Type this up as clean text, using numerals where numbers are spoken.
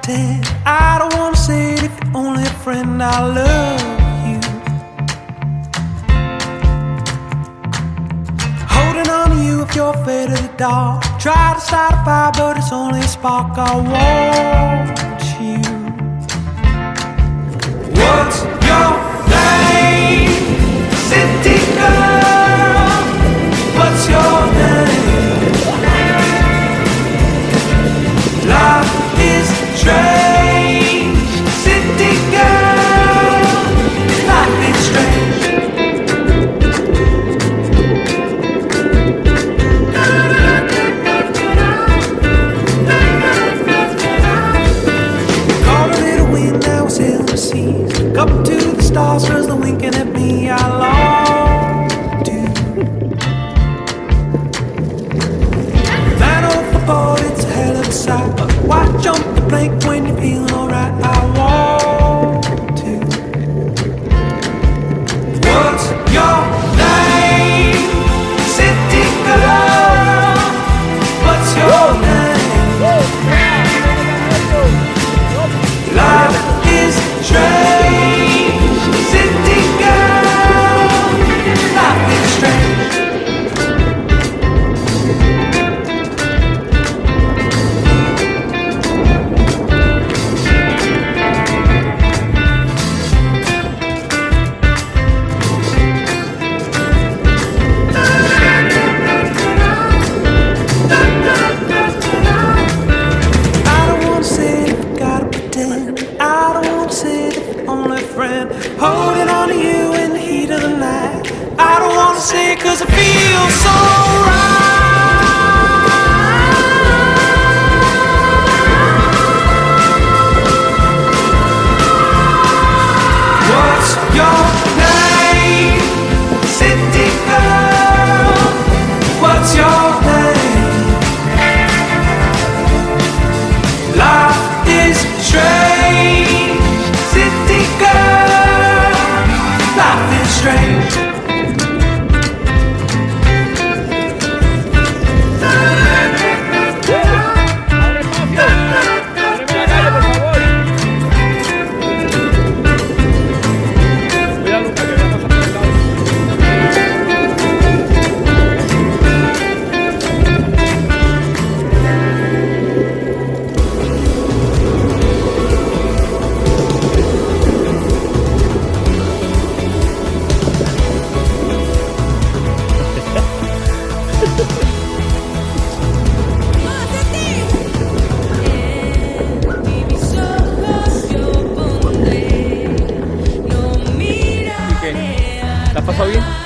pretend. I don't wanna say it if you're only a friend. I love you. Holding on to you if you're afraid of the dark. Try to start a fire, but it's only a spark. I want you. What's your name, city girl? What's your name? Life is strange, city girl. Life is strange. Caught a little wind, now we're sailing the seas. Up to the stars, cause they're winking at me. I long to. Man overboard, it's a hell of a sight. But why jump the plank when you're feeling alright? I want to. What's your name, city girl? What's your name? Life is strange, city girl. Life is strange. I don't wanna say it, gotta pretend. I don't wanna say it if you're only a friend. Holding on to you in the heat of the night. I don't wanna say it cause it feels so right. What's your name, city girl? What's your name? Life is strange, city girl. Life is strange. ¿La has pasado bien?